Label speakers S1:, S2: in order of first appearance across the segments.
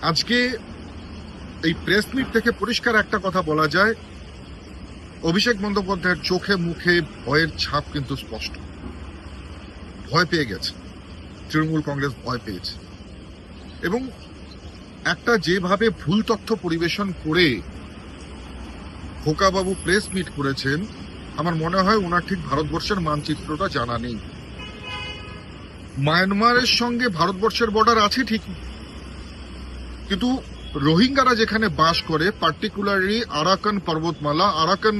S1: আজকে এই press meet থেকে পরিষ্কার একটা কথা বলা যায়, অভিষেক বন্দ্যোপাধ্যায়ের চোখে মুখে ভয়ের ছাপ কিন্তু স্পষ্ট। ভয় পেয়ে গেছে, তৃণমূল কংগ্রেস ভয় পেয়েছে। এবং একটা যেভাবে ভুল তথ্য পরিবেশন করে খোকাবাবু প্রেস মিট করেছেন, আমার মনে হয় ওনার ঠিক ভারতবর্ষের মানচিত্রটা জানা নেই। মায়ানমারের সঙ্গে ভারতবর্ষের বর্ডার আছে ঠিকই, কিন্তু রোহিঙ্গারা যেখানে বাস করে, পার্টিকুলারলি আরাকান পর্বতমালা, আরাকান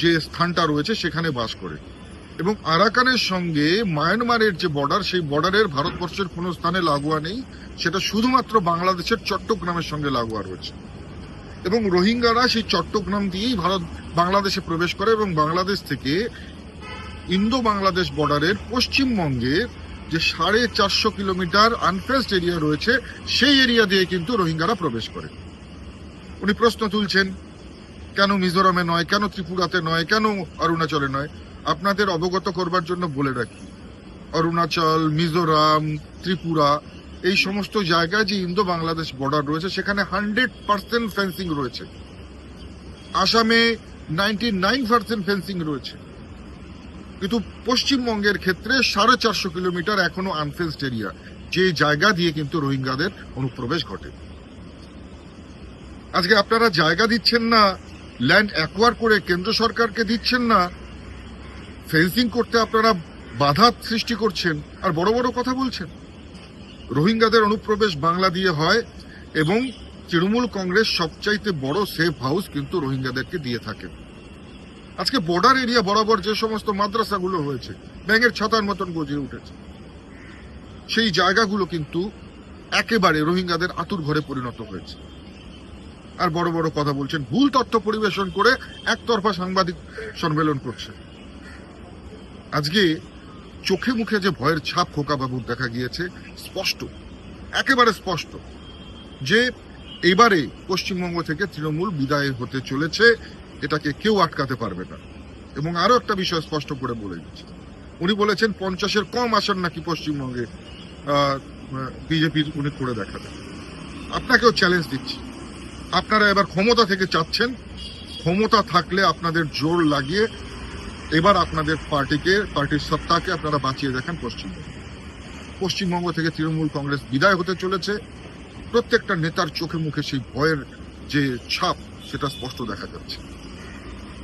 S1: যে স্থানটা রয়েছে সেখানে বাস করে। এবং আরাকানের সঙ্গে মায়ানমারের যে বর্ডার, সেই বর্ডারের ভারতবর্ষের কোনো স্থানে লাগোয়া নেই, সেটা শুধুমাত্র বাংলাদেশের চট্টগ্রামের সঙ্গে লাগোয়া রয়েছে। এবং রোহিঙ্গারা সেই চট্টগ্রাম দিয়েই বাংলাদেশে প্রবেশ করে এবং বাংলাদেশ থেকে ইন্দো বাংলাদেশ বর্ডারের পশ্চিমবঙ্গের যে 450 কিলোমিটার আনফেন্সড এরিয়া রয়েছে, সেই এরিয়া দিয়ে কিন্তু রোহিঙ্গারা প্রবেশ করে। উনি প্রশ্ন তুলছেন, কেন মিজোরামে নয়, কেন ত্রিপুরাতে নয়, কেন অরুণাচলে নয়? আপনাদের অবগত করবার জন্য বলে রাখি, অরুণাচল, মিজোরাম, ত্রিপুরা, এই সমস্ত জায়গায় যে ইন্দো বাংলাদেশ বর্ডার রয়েছে সেখানে 100% ফেন্সিং রয়েছে। আসামে 99% ফেন্সিং রয়েছে, কিন্তু পশ্চিমবঙ্গের ক্ষেত্রে 450 কিলোমিটার এখনো আনফেন্সড এরিয়া, যে জায়গা দিয়ে কিন্তু রোহিঙ্গাদের অনুপ্রবেশ ঘটে। আজকে আপনারা জায়গা দিচ্ছেন না, ল্যান্ড অ্যাকোয়ার করে কেন্দ্র সরকারকে দিচ্ছেন না, ফেন্সিং করতে আপনারা বাধা সৃষ্টি করছেন, আর বড় বড় কথা বলছেন। রোহিঙ্গাদের অনুপ্রবেশ বাংলা দিয়ে হয় এবং তৃণমূল কংগ্রেস সবচাইতে বড় সেফ হাউস কিন্তু রোহিঙ্গাদেরকে দিয়ে থাকে। আজকে বর্ডার এরিয়া বরাবর যে সমস্ত মাদ্রাসাগুলো হয়েছে, ব্যাঙের ছাতার মতন গজিয়ে উঠেছে, সেই জায়গাগুলো কিন্তু একেবারে রোহিঙ্গাদের আতুর ঘরে পরিণত হয়েছে। আর বড় বড় কথা বলছেন, ভুল তথ্য পরিবেশন করে একতরফা সাংবাদিক সম্মেলন করছে। আজকে চোখে মুখে যে ভয়ের ছাপ খোকাবাবুর দেখা গিয়েছে, স্পষ্ট, একেবারে স্পষ্ট, যে এবারে পশ্চিমবঙ্গ থেকে তৃণমূল বিদায় হতে চলেছে, এটাকে কেউ আটকাতে পারবে না। এবং আরো একটা বিষয় স্পষ্ট করে বলে দিচ্ছে, উনি বলেছেন 50-এর কম আসন নাকি পশ্চিমবঙ্গে বিজেপির উনি করে দেখাবেন। আপনাকেও চ্যালেঞ্জ দিচ্ছি, আপনারা এবার ক্ষমতা থেকে চাচ্ছেন, ক্ষমতা থাকলে আপনাদের জোর লাগিয়ে এবার আপনাদের পার্টির সত্তাকে আপনারা বাঁচিয়ে দেখেন। পশ্চিমবঙ্গ থেকে তৃণমূল কংগ্রেস বিদায় হতে চলেছে। প্রত্যেকটা নেতার চোখে মুখে সেই ভয়ের যে ছাপ, সেটা স্পষ্ট দেখা যাচ্ছে।